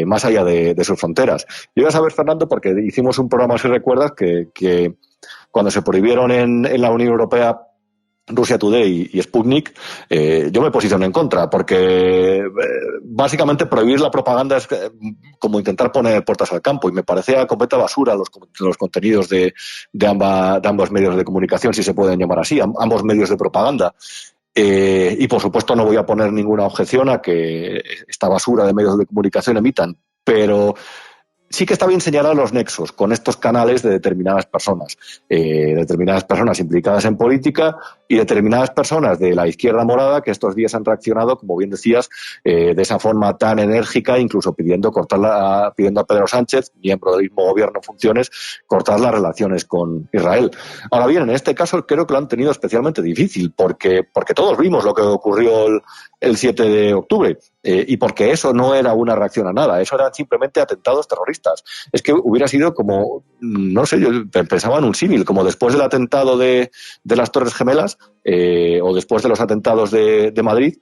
más allá de sus fronteras. Yo voy a saber, Fernando, porque hicimos un programa, si recuerdas, que cuando se prohibieron en la Unión Europea Russia Today y Sputnik, yo me posicioné en contra, porque básicamente prohibir la propaganda es como intentar poner puertas al campo, y me parecía completa basura los contenidos de ambos medios de comunicación, si se pueden llamar así, ambos medios de propaganda. Y por supuesto no voy a poner ninguna objeción a que esta basura de medios de comunicación emitan, pero sí que está bien señalar los nexos con estos canales de determinadas personas implicadas en política y determinadas personas de la izquierda morada que estos días han reaccionado, como bien decías, de esa forma tan enérgica, incluso pidiendo a Pedro Sánchez, miembro del mismo gobierno en funciones, cortar las relaciones con Israel. Ahora bien, en este caso creo que lo han tenido especialmente difícil, porque todos vimos lo que ocurrió el 7 de octubre. Y porque eso no era una reacción a nada, eso eran simplemente atentados terroristas. Es que hubiera sido como, no sé, yo pensaba en un símil, como después del atentado de las Torres Gemelas o después de los atentados de Madrid,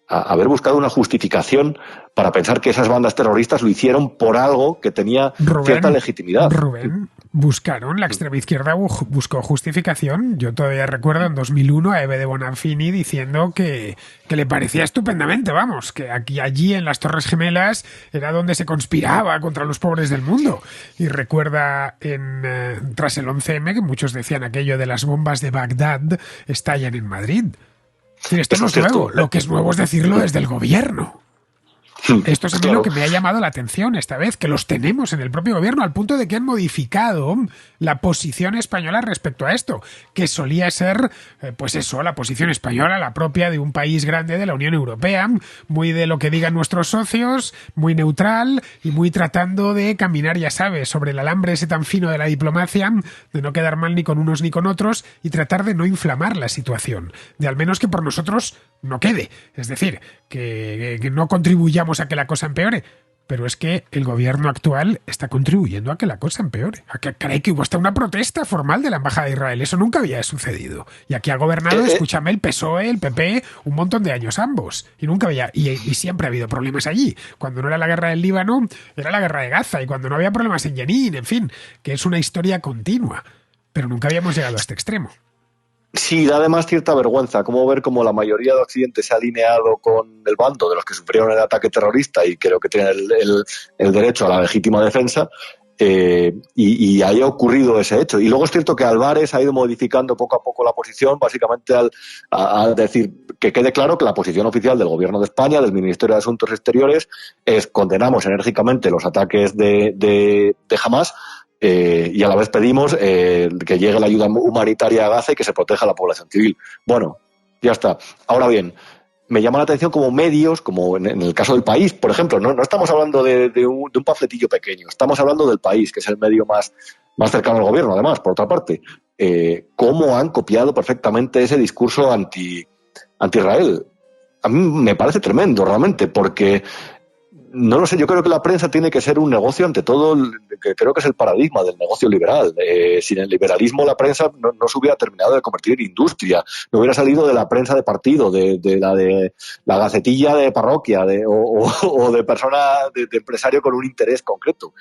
haber buscado una justificación para pensar que esas bandas terroristas lo hicieron por algo que tenía cierta legitimidad. Rubén, buscaron, la extrema izquierda buscó justificación. Yo todavía recuerdo en 2001 a Eve de Bonafini diciendo que le parecía estupendamente, vamos, que allí en las Torres Gemelas era donde se conspiraba contra los pobres del mundo. Y recuerda tras el 11M que muchos decían aquello de las bombas de Bagdad estallan en Madrid. Esto no es nuevo, lo que es nuevo es decirlo desde el gobierno. Esto es a mí lo que me ha llamado la atención esta vez, que los tenemos en el propio gobierno, al punto de que han modificado la posición española respecto a esto, que solía ser, pues eso, la posición española, la propia de un país grande de la Unión Europea, muy de lo que digan nuestros socios, muy neutral y muy tratando de caminar, ya sabes, sobre el alambre ese tan fino de la diplomacia, de no quedar mal ni con unos ni con otros y tratar de no inflamar la situación, de al menos que por nosotros no quede, es decir, que no contribuyamos a que la cosa empeore, pero es que el gobierno actual está contribuyendo a que la cosa empeore. A que, caray, que hubo hasta una protesta formal de la Embajada de Israel, eso nunca había sucedido. Y aquí ha gobernado, escúchame, el PSOE, el PP, un montón de años ambos, y nunca había, y siempre ha habido problemas allí. Cuando no era la guerra del Líbano, era la guerra de Gaza, y cuando no había problemas en Jenin, en fin, que es una historia continua, pero nunca habíamos llegado a este extremo. Sí, da además cierta vergüenza cómo ver cómo la mayoría de Occidente se ha alineado con el bando de los que sufrieron el ataque terrorista y creo que tienen el derecho a la legítima defensa, y haya ocurrido ese hecho. Y luego es cierto que Álvarez ha ido modificando poco a poco la posición, básicamente al decir que quede claro que la posición oficial del Gobierno de España, del Ministerio de Asuntos Exteriores, es condenamos enérgicamente los ataques de Hamás, y a la vez pedimos que llegue la ayuda humanitaria a Gaza y que se proteja a la población civil. Bueno, ya está. Ahora bien, me llama la atención como medios, como en el caso del País, por ejemplo, no estamos hablando de un panfletillo pequeño, estamos hablando del País, que es el medio más cercano al gobierno, además, por otra parte, cómo han copiado perfectamente ese discurso anti-Israel. A mí me parece tremendo, realmente, porque no lo sé, yo creo que la prensa tiene que ser un negocio ante todo, que creo que es el paradigma del negocio liberal. Sin el liberalismo la prensa no se hubiera terminado de convertir en industria, no hubiera salido de la prensa de partido, de la gacetilla de parroquia, o de persona, de empresario con un interés concreto.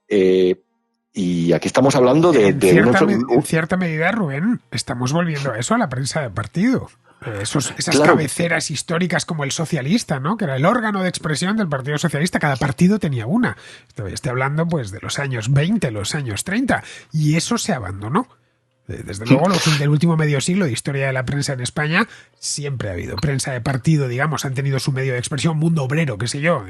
Y aquí estamos hablando en cierta medida, Rubén, estamos volviendo a eso, a la prensa de partido. Esas claro. Cabeceras históricas como el Socialista, ¿no? Que era el órgano de expresión del Partido Socialista. Cada partido tenía una. Estoy hablando pues de los años 20, los años 30. Y eso se abandonó. Desde luego, del último medio siglo de historia de la prensa en España, siempre ha habido prensa de partido, digamos, han tenido su medio de expresión, Mundo Obrero, qué sé yo,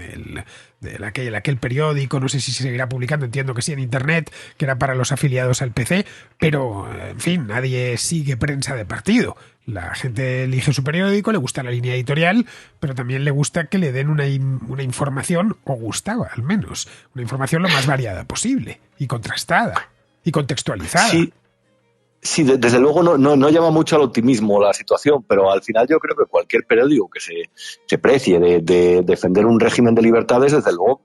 aquel periódico, no sé si se seguirá publicando, entiendo que sí, en Internet, que era para los afiliados al PC, pero, en fin, nadie sigue prensa de partido. La gente elige su periódico, le gusta la línea editorial, pero también le gusta que le den una información, o gustaba al menos, una información lo más variada posible, y contrastada, y contextualizada. Sí, desde luego no llama mucho al optimismo la situación, pero al final yo creo que cualquier periódico que se precie de defender un régimen de libertades, desde luego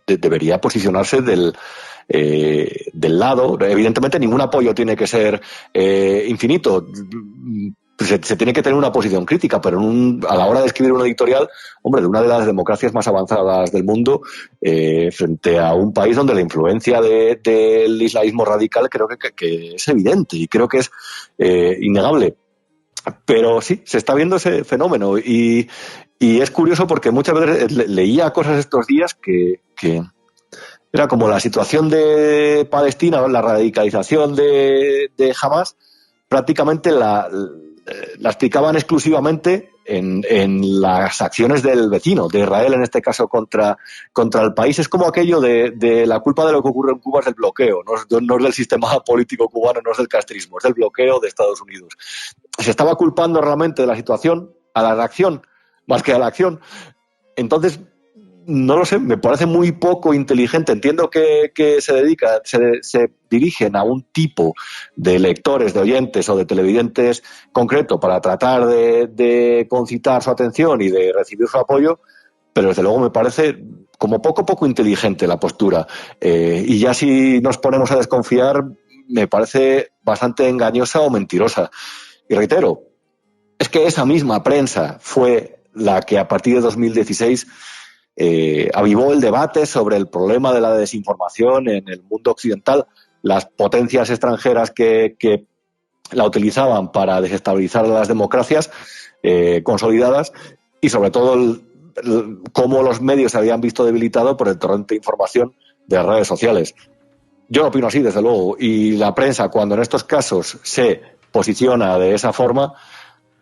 debería posicionarse del lado. Evidentemente ningún apoyo tiene que ser infinito. Se tiene que tener una posición crítica, pero a la hora de escribir una editorial, hombre, de una de las democracias más avanzadas del mundo, frente a un país donde la influencia del islamismo radical creo que es evidente y creo que es innegable. Pero sí, se está viendo ese fenómeno y es curioso porque muchas veces leía cosas estos días que era como la situación de Palestina, la radicalización de Hamás, prácticamente la explicaban exclusivamente en las acciones del vecino, de Israel en este caso contra el país. Es como aquello de la culpa de lo que ocurre en Cuba es del bloqueo, no es del sistema político cubano, no es del castrismo, es del bloqueo de Estados Unidos. Se estaba culpando realmente de la situación a la reacción más que a la acción. Entonces, no lo sé, me parece muy poco inteligente. Entiendo que se dirigen a un tipo de lectores, de oyentes o de televidentes concreto para tratar de concitar su atención y de recibir su apoyo, pero desde luego me parece como poco inteligente la postura. Y ya si nos ponemos a desconfiar, me parece bastante engañosa o mentirosa. Y reitero, es que esa misma prensa fue la que a partir de 2016 avivó el debate sobre el problema de la desinformación en el mundo occidental. Las potencias extranjeras que la utilizaban para desestabilizar las democracias consolidadas y sobre todo cómo los medios se habían visto debilitados por el torrente de información de las redes sociales. Yo opino así, desde luego, y la prensa, cuando en estos casos se posiciona de esa forma,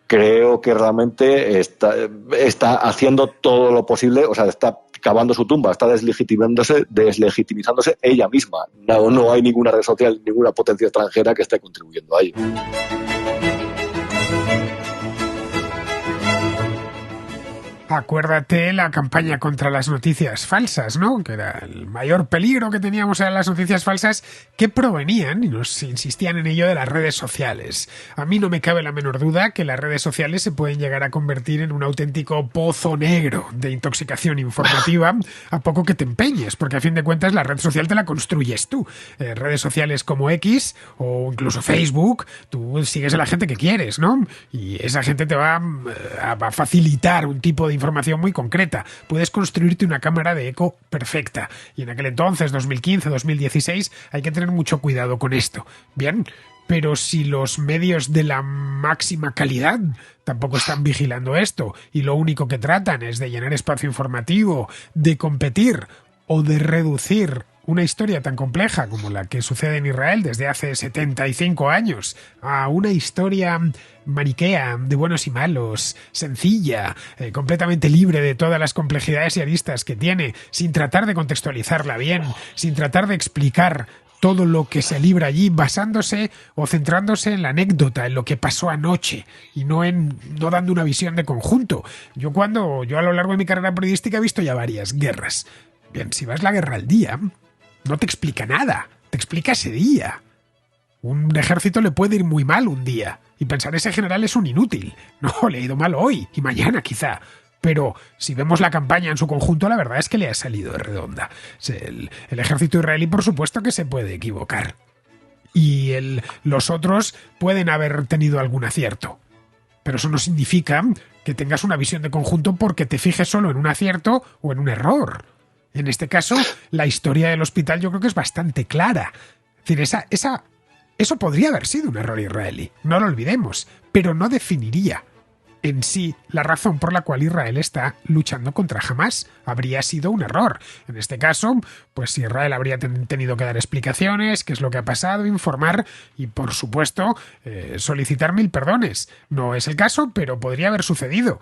creo que realmente está haciendo todo lo posible, o sea, está cavando su tumba, está deslegitimizándose ella misma. No hay ninguna red social, ninguna potencia extranjera que esté contribuyendo a ello. Acuérdate la campaña contra las noticias falsas, ¿no? Que era el mayor peligro que teníamos, eran las noticias falsas que provenían, y nos insistían en ello, de las redes sociales. A mí no me cabe la menor duda que las redes sociales se pueden llegar a convertir en un auténtico pozo negro de intoxicación informativa a poco que te empeñes, porque a fin de cuentas la red social te la construyes tú. Redes sociales como X o incluso Facebook, tú sigues a la gente que quieres, ¿no? Y esa gente te va a facilitar un tipo de información muy concreta. Puedes construirte una cámara de eco perfecta. Y en aquel entonces, 2015, 2016, hay que tener mucho cuidado con esto. Bien, pero si los medios de la máxima calidad tampoco están vigilando esto y lo único que tratan es de llenar espacio informativo, de competir o de reducir una historia tan compleja como la que sucede en Israel desde hace 75 años a una historia maniquea, de buenos y malos, sencilla, completamente libre de todas las complejidades y aristas que tiene, sin tratar de contextualizarla bien, sin tratar de explicar todo lo que se libra allí, basándose o centrándose en la anécdota, en lo que pasó anoche y no dando una visión de conjunto. Yo a lo largo de mi carrera periodística he visto ya varias guerras. Bien, si vas la guerra al día, no te explica nada, te explica ese día. Un ejército le puede ir muy mal un día y pensar ese general es un inútil. No, le ha ido mal hoy y mañana quizá. Pero si vemos la campaña en su conjunto, la verdad es que le ha salido de redonda. El ejército israelí, por supuesto que se puede equivocar. Y los otros pueden haber tenido algún acierto. Pero eso no significa que tengas una visión de conjunto porque te fijes solo en un acierto o en un error. En este caso, la historia del hospital yo creo que es bastante clara. Es decir, eso podría haber sido un error israelí, no lo olvidemos, pero no definiría en sí la razón por la cual Israel está luchando contra Hamás. Habría sido un error. En este caso, pues Israel habría tenido que dar explicaciones, qué es lo que ha pasado, informar y, por supuesto, solicitar 1000 perdones. No es el caso, pero podría haber sucedido.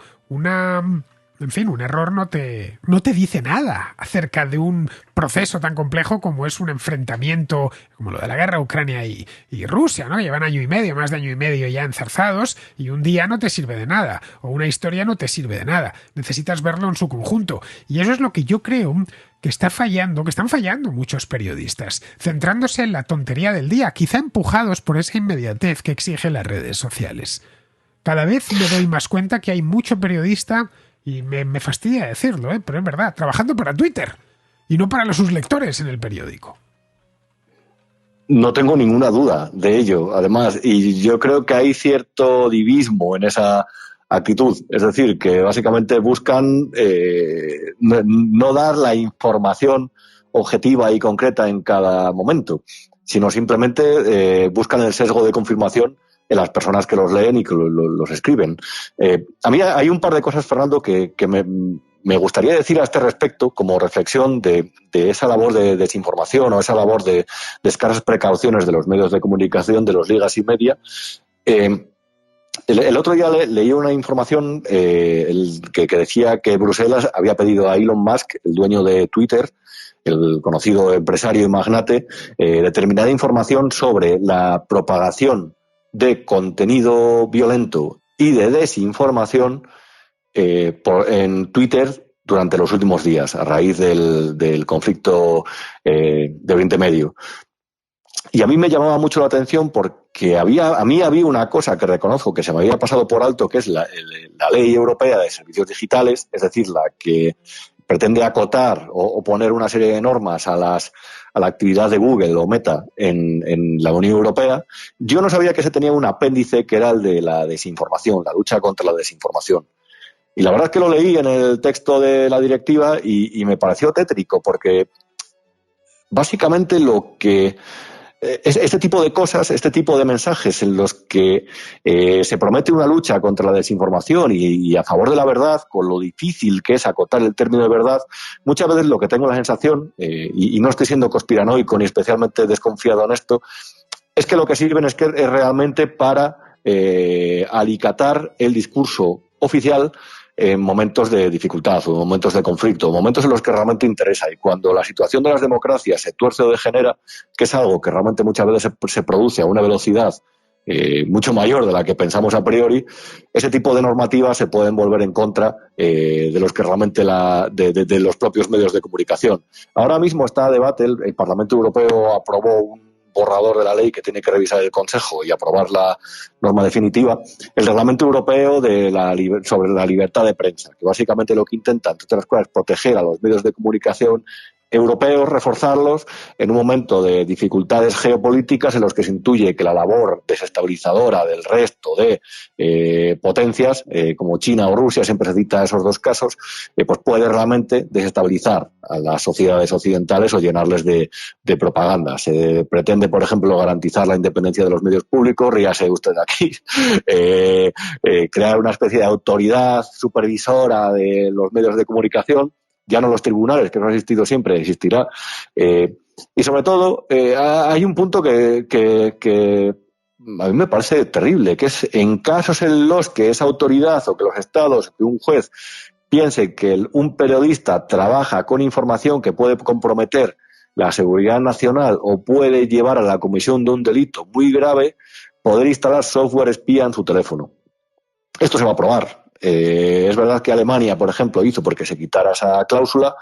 En fin, un error no te dice nada acerca de un proceso tan complejo como es un enfrentamiento, como lo de la guerra Ucrania y Rusia, ¿no? Llevan año y medio, más de año y medio ya enzarzados, y un día no te sirve de nada, o una historia no te sirve de nada. Necesitas verlo en su conjunto. Y eso es lo que yo creo que están fallando muchos periodistas, centrándose en la tontería del día, quizá empujados por esa inmediatez que exigen las redes sociales. Cada vez me doy más cuenta que hay mucho periodista. Y me fastidia decirlo, pero es verdad, trabajando para Twitter y no para sus lectores en el periódico. No tengo ninguna duda de ello, además, y yo creo que hay cierto divismo en esa actitud, es decir, que básicamente buscan no dar la información objetiva y concreta en cada momento, sino simplemente buscan el sesgo de confirmación en las personas que los leen y que los escriben. A mí hay un par de cosas, Fernando, que me gustaría decir a este respecto, como reflexión de esa labor de desinformación o esa labor de escasas precauciones de los medios de comunicación, de los ligas y media. El otro día leí una información que decía que Bruselas había pedido a Elon Musk, el dueño de Twitter, el conocido empresario y magnate, determinada información sobre la propagación de contenido violento y de desinformación en Twitter durante los últimos días, a raíz del conflicto de Oriente Medio. Y a mí me llamaba mucho la atención porque a mí había una cosa que reconozco que se me había pasado por alto, que es la Ley Europea de Servicios Digitales, es decir, la que pretende acotar o poner una serie de normas a la actividad de Google o Meta en la Unión Europea. Yo no sabía que se tenía un apéndice que era el de la desinformación, la lucha contra la desinformación. Y la verdad es que lo leí en el texto de la directiva y me pareció tétrico, porque básicamente lo que este tipo de cosas, este tipo de mensajes en los que se promete una lucha contra la desinformación y a favor de la verdad, con lo difícil que es acotar el término de verdad, muchas veces lo que tengo la sensación, y no estoy siendo conspiranoico ni especialmente desconfiado en esto, es que lo que sirven es realmente para alicatar el discurso oficial en momentos de dificultad o momentos de conflicto, momentos en los que realmente interesa. Y cuando la situación de las democracias se tuerce o degenera, que es algo que realmente muchas veces se produce a una velocidad mucho mayor de la que pensamos a priori, ese tipo de normativas se pueden volver en contra de los que realmente de los propios medios de comunicación. Ahora mismo está a debate, el Parlamento Europeo aprobó un borrador de la ley que tiene que revisar el Consejo y aprobar la norma definitiva, el Reglamento Europeo sobre la libertad de prensa, que básicamente lo que intenta, entre otras cosas, es proteger a los medios de comunicación europeos, reforzarlos en un momento de dificultades geopolíticas en los que se intuye que la labor desestabilizadora del resto de potencias, como China o Rusia, siempre se cita esos dos casos, pues puede realmente desestabilizar a las sociedades occidentales o llenarles de propaganda. Se pretende, por ejemplo, garantizar la independencia de los medios públicos, ríase usted aquí, crear una especie de autoridad supervisora de los medios de comunicación, ya no los tribunales, que no ha existido siempre, existirá. Y sobre todo, hay un punto que a mí me parece terrible, que es en casos en los que esa autoridad o que los estados, que un juez piense que un periodista trabaja con información que puede comprometer la seguridad nacional o puede llevar a la comisión de un delito muy grave, poder instalar software espía en su teléfono. Esto se va a probar. Es verdad que Alemania, por ejemplo, hizo porque se quitara esa cláusula,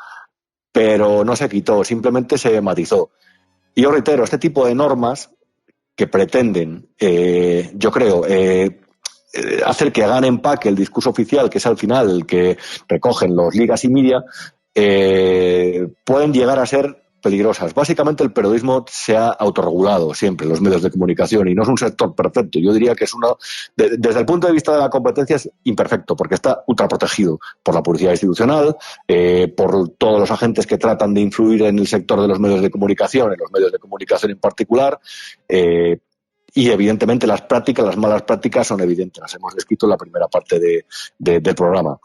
pero no se quitó, simplemente se matizó. Y yo reitero, este tipo de normas que pretenden, yo creo, hacer que hagan empaque el discurso oficial, que es al final el que recogen los ligas y media, pueden llegar a ser peligrosas. Básicamente el periodismo se ha autorregulado siempre, los medios de comunicación, y no es un sector perfecto. Yo diría que es desde el punto de vista de la competencia es imperfecto, porque está ultraprotegido por la publicidad institucional, por todos los agentes que tratan de influir en el sector de los medios de comunicación, en los medios de comunicación en particular, y evidentemente las malas prácticas son evidentes. Las hemos descrito en la primera parte del programa.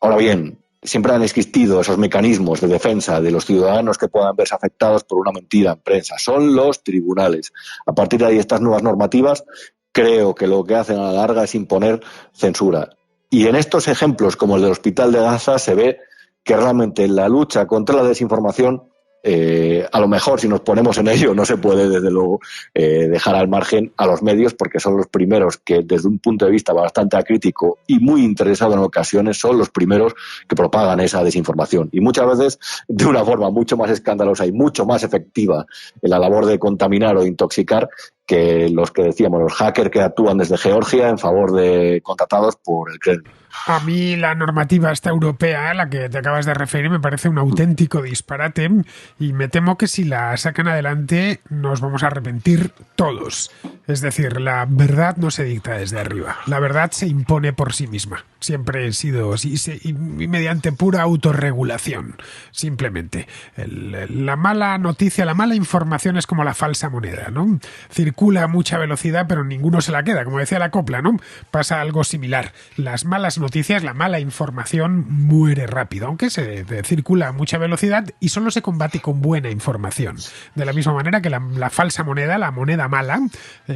Ahora bien, siempre han existido esos mecanismos de defensa de los ciudadanos que puedan verse afectados por una mentira en prensa. Son los tribunales. A partir de ahí, estas nuevas normativas creo que lo que hacen a la larga es imponer censura. Y en estos ejemplos, como el del Hospital de Gaza, se ve que realmente la lucha contra la desinformación, a lo mejor si nos ponemos en ello, no se puede desde luego dejar al margen a los medios, porque son los primeros que desde un punto de vista bastante acrítico y muy interesado en ocasiones son los primeros que propagan esa desinformación, y muchas veces de una forma mucho más escandalosa y mucho más efectiva en la labor de contaminar o de intoxicar que los que decíamos, los hackers que actúan desde Georgia en favor de contratados por el Kremlin. A mí la normativa esta europea a la que te acabas de referir me parece un auténtico disparate y me temo que si la sacan adelante nos vamos a arrepentir todos. Es decir, la verdad no se dicta desde arriba, la verdad se impone por sí misma. Siempre he sido y mediante pura autorregulación, simplemente. La mala noticia, la mala información es como la falsa moneda, ¿no? Circula a mucha velocidad, pero ninguno se la queda, como decía la copla, ¿no? Pasa algo similar. Las malas noticias, la mala información muere rápido, aunque se circula a mucha velocidad y solo se combate con buena información. De la misma manera que la falsa moneda, la moneda mala,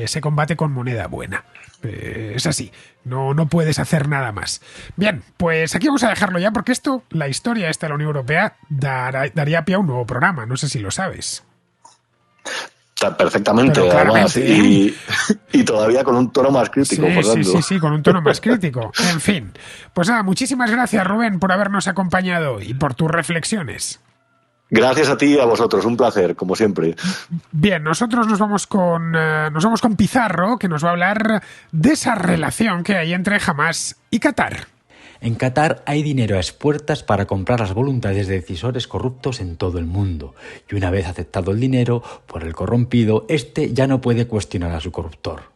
se combate con moneda buena. Es así, no puedes hacer nada más. Bien, pues aquí vamos a dejarlo ya porque la historia esta de la Unión Europea daría pie a un nuevo programa, no sé si lo sabes. Perfectamente, además, y todavía con un tono más crítico, Fernando. Sí, con un tono más crítico. En fin, pues nada, muchísimas gracias, Rubén, por habernos acompañado y por tus reflexiones. Gracias a ti y a vosotros, un placer, como siempre. Bien, nosotros nos vamos con Pizarro, que nos va a hablar de esa relación que hay entre Hamás y Qatar. En Qatar hay dinero a expuertas para comprar las voluntades de decisores corruptos en todo el mundo, y una vez aceptado el dinero por el corrompido, este ya no puede cuestionar a su corruptor.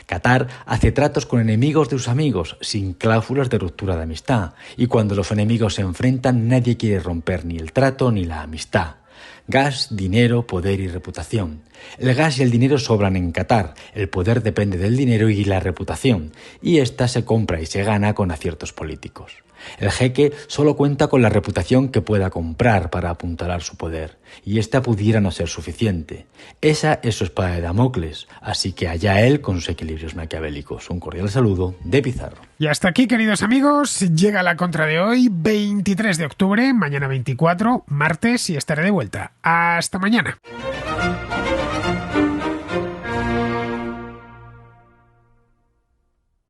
Qatar hace tratos con enemigos de sus amigos, sin cláusulas de ruptura de amistad, y cuando los enemigos se enfrentan nadie quiere romper ni el trato ni la amistad. Gas, dinero, poder y reputación. El gas y el dinero sobran en Qatar, el poder depende del dinero y la reputación, y esta se compra y se gana con aciertos políticos. El jeque solo cuenta con la reputación que pueda comprar para apuntalar su poder, y esta pudiera no ser suficiente. Esa es su espada de Damocles, así que allá él con sus equilibrios maquiavélicos. Un cordial saludo de Pizarro. Y hasta aquí, queridos amigos, llega la contra de hoy, 23 de octubre, mañana 24, martes, y estaré de vuelta. Hasta mañana.